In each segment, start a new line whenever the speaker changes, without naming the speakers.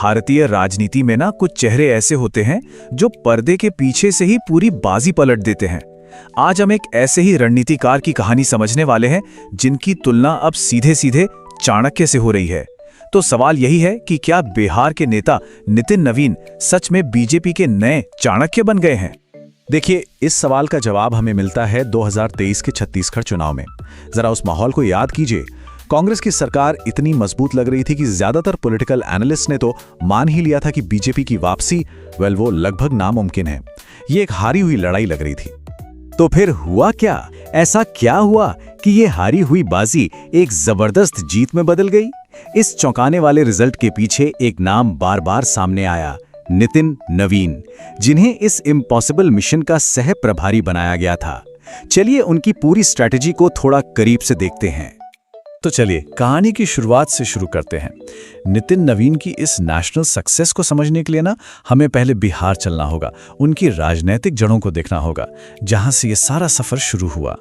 भारतीय राजनीति में ना कुछ चेहरे ऐसे होते हैं जो पर्दे के पीछे से ही पूरी बाजी पलट देते हैं। आज हम एक ऐसे ही रणनीतिकार की कहानी समझने वाले हैं जिनकी तुलना अब सीधे सीधे चाणक्य से हो रही है। तो सवाल यही है कि क्या बिहार के नेता नितिन नवीन सच में बीजेपी के नए चाणक्य बन गए हैं?
देखिए, इस सवाल का जवाब हमें मिलता है 2023 के छत्तीसगढ़ चुनाव में। जरा उस माहौल को याद कीजिए। कांग्रेस की सरकार इतनी मजबूत लग रही थी कि ज्यादातर पॉलिटिकल एनालिस्ट ने तो मान ही लिया था कि बीजेपी की वापसी वो लगभग नामुमकिन है। ये एक हारी हुई लड़ाई लग रही थी।
तो फिर हुआ क्या? ऐसा क्या हुआ कि ये हारी हुई बाजी एक जबरदस्त जीत में बदल गई? इस चौंकाने वाले रिजल्ट के पीछे एक नाम बार बार सामने आया, नितिन नवीन, जिन्हें इस इम्पॉसिबल मिशन का सह प्रभारी बनाया गया था। चलिए उनकी पूरी स्ट्रैटेजी को थोड़ा करीब से देखते हैं।
तो चलिए कहानी की शुरुआत से शुरू करते हैं। नितिन नवीन की इस नेशनल सक्सेस को समझने के लिए ना हमें पहले बिहार चलना होगा, उनकी राजनीतिक जड़ों को देखना होगा, जहां से ये सारा सफर शुरू हुआ।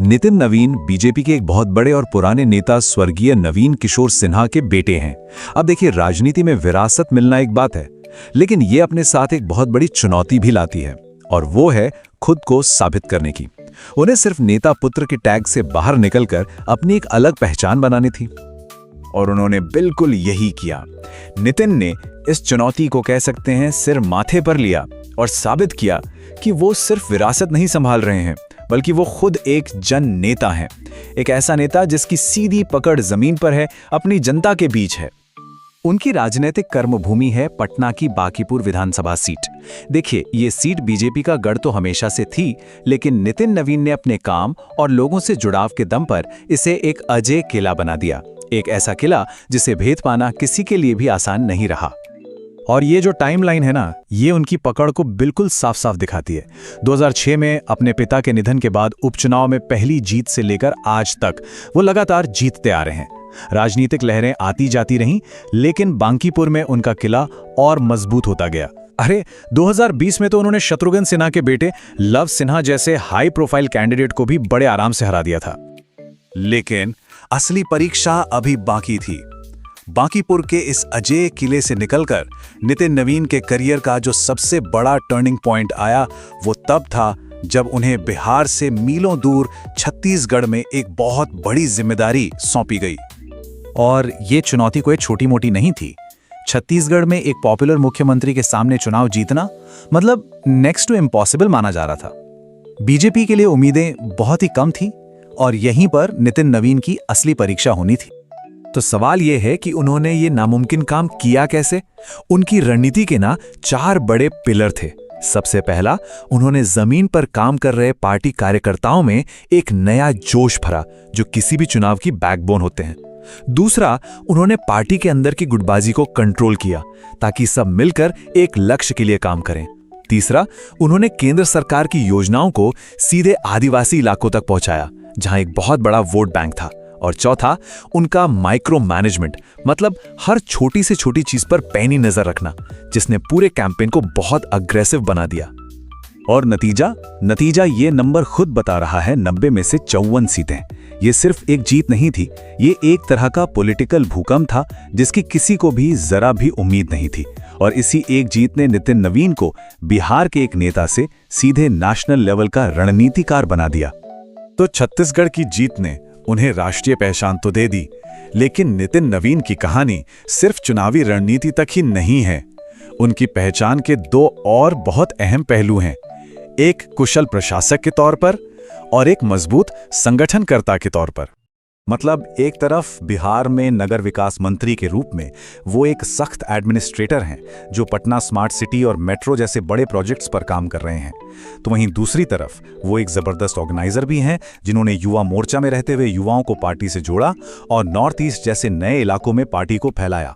नितिन नवीन बीजेपी के एक बहुत बड़े और पुराने नेता स्वर्गीय नवीन किशोर सिन्हा के बेटे हैं। अब देखिए, राजनीति में विरासत मिलना एक बात है, लेकिन ये अपने साथ एक बहुत बड़ी चुनौती भी लाती है, और वो है खुद को साबित करने की। उन्हें सिर्फ नेता पुत्र के टैग से बाहर निकलकर अपनी एक अलग पहचान बनानी थी,
और उन्होंने बिल्कुल यही किया। नितिन ने इस चुनौती को कह सकते हैं सिर माथे पर लिया और साबित किया कि वो सिर्फ विरासत नहीं संभाल रहे हैं, बल्कि वो खुद एक जन नेता हैं। एक ऐसा नेता जिसकी सीधी पकड़ जमीन पर है, अपनी जनता के बीच है।
उनकी राजनीतिक कर्मभूमि है पटना की बांकीपुर विधानसभा सीट। देखिए, ये सीट बीजेपी का गढ़ तो हमेशा से थी, लेकिन नितिन नवीन ने अपने काम और लोगों से जुड़ाव के दम पर इसे एक अजेय किला बना दिया। एक ऐसा किला जिसे भेद पाना किसी के लिए भी आसान नहीं रहा।
और ये जो टाइमलाइन है ना, ये उनकी पकड़ को बिल्कुल साफ साफ दिखाती है। 2006 में अपने पिता के निधन के बाद उपचुनाव में पहली जीत से लेकर आज तक वो लगातार जीतते आ रहे हैं। राजनीतिक लहरें आती जाती रहीं, लेकिन बांकीपुर में उनका किला और मजबूत होता गया। अरे 2020 में तो उन्होंने शत्रुघ्न सिन्हा के बेटे लव सिन्हा जैसे हाई प्रोफाइल कैंडिडेट को भी बड़े आराम से हरा दिया था।
लेकिन असली परीक्षा अभी बाकी थी। बांकीपुर के इस अजेय किले से निकलकर नितिन नवीन के करियर का जो सबसे बड़ा टर्निंग पॉइंट आया, वो तब था जब उन्हें बिहार से मीलों दूर छत्तीसगढ़ में एक बहुत बड़ी जिम्मेदारी सौंपी गई।
और ये चुनौती कोई छोटी मोटी नहीं थी। छत्तीसगढ़ में एक पॉपुलर मुख्यमंत्री के सामने चुनाव जीतना मतलब नेक्स्ट टू इम्पॉसिबल माना जा रहा था। बीजेपी के लिए उम्मीदें बहुत ही कम थी, और यहीं पर नितिन नवीन की असली परीक्षा होनी थी।
तो सवाल यह है कि उन्होंने ये नामुमकिन काम किया कैसे? उनकी रणनीति के ना 4 बड़े पिलर थे। सबसे पहला, उन्होंने जमीन पर काम कर रहे पार्टी कार्यकर्ताओं में एक नया जोश भरा, जो किसी भी चुनाव की बैकबोन होते हैं। दूसरा, उन्होंने पार्टी के अंदर की गुटबाजी को कंट्रोल किया, ताकि सब मिलकर एक लक्ष्य के लिए काम करें। तीसरा, उन्होंने केंद्र सरकार की योजनाओं को सीधे आदिवासी इलाकों तक पहुंचाया, जहां एक बहुत बड़ा वोट बैंक था। और चौथा, उनका माइक्रो मैनेजमेंट, मतलब हर छोटी से छोटी चीज पर पैनी नजर रखना, जिसने पूरे कैंपेन को बहुत अग्रेसिव बना दिया।
और नतीजा ये नंबर खुद बता रहा है, 90 में से 54 सीटें। ये सिर्फ एक जीत नहीं थी, ये एक तरह का पॉलिटिकल भूकंप था जिसकी किसी को भी जरा भी उम्मीद नहीं थी। और इसी एक जीत ने नितिन नवीन को बिहार के एक नेता से सीधे नेशनल लेवल का रणनीतिकार बना दिया।
तो छत्तीसगढ़ की जीत ने उन्हें राष्ट्रीय पहचान तो दे दी, लेकिन नितिन नवीन की कहानी सिर्फ चुनावी रणनीति तक ही नहीं है। उनकी पहचान के 2 और बहुत अहम पहलू हैं, एक कुशल प्रशासक के तौर पर और एक मजबूत संगठनकर्ता के तौर पर।
मतलब एक तरफ बिहार में नगर विकास मंत्री के रूप में वो एक सख्त एडमिनिस्ट्रेटर हैं जो पटना स्मार्ट सिटी और मेट्रो जैसे बड़े प्रोजेक्ट्स पर काम कर रहे हैं, तो वहीं दूसरी तरफ वो एक जबरदस्त ऑर्गेनाइजर भी हैं जिन्होंने युवा मोर्चा में रहते हुए युवाओं को पार्टी से जोड़ा और नॉर्थ ईस्ट जैसे नए इलाकों में पार्टी को फैलाया।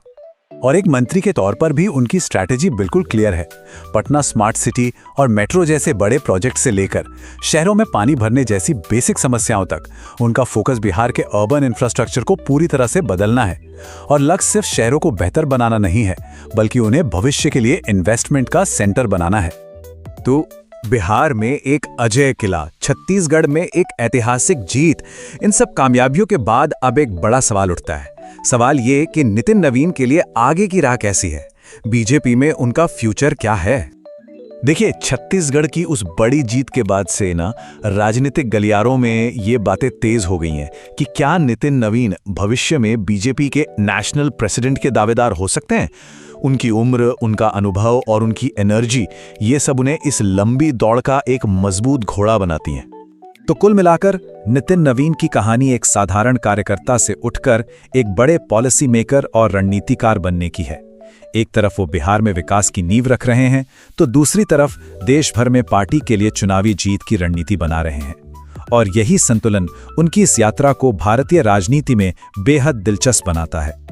और एक मंत्री के तौर पर भी उनकी स्ट्रैटेजी बिल्कुल क्लियर है। पटना स्मार्ट सिटी और मेट्रो जैसे बड़े प्रोजेक्ट से लेकर शहरों में पानी भरने जैसी बेसिक समस्याओं तक उनका फोकस बिहार के अर्बन इंफ्रास्ट्रक्चर को पूरी तरह से बदलना है। और लक्ष्य सिर्फ शहरों को बेहतर बनाना नहीं है, बल्कि उन्हें भविष्य के लिए इन्वेस्टमेंट का सेंटर बनाना है।
तो बिहार में एक अजेय किला, छत्तीसगढ़ में एक ऐतिहासिक जीत, इन सब कामयाबियों के बाद अब एक बड़ा सवाल उठता है।
सवाल ये कि नितिन नवीन के लिए आगे की राह कैसी है, बीजेपी में उनका फ्यूचर क्या है। देखिए, छत्तीसगढ़ की उस बड़ी जीत के बाद से ना राजनीतिक गलियारों में ये बातें तेज हो गई हैं कि क्या नितिन नवीन भविष्य में बीजेपी के नेशनल प्रेसिडेंट के दावेदार हो सकते हैं। उनकी उम्र, उनका अनुभव और उनकी एनर्जी, ये सब उन्हें इस लंबी दौड़ का एक मजबूत घोड़ा बनाती हैं। तो कुल मिलाकर नितिन नवीन की कहानी एक साधारण कार्यकर्ता से उठकर एक बड़े पॉलिसी मेकर और रणनीतिकार बनने की है। एक तरफ वो बिहार में विकास की नींव रख रहे हैं, तो दूसरी तरफ देश भर में पार्टी के लिए चुनावी जीत की रणनीति बना रहे हैं। और यही संतुलन उनकी इस यात्रा को भारतीय राजनीति में बेहद दिलचस्प बनाता है।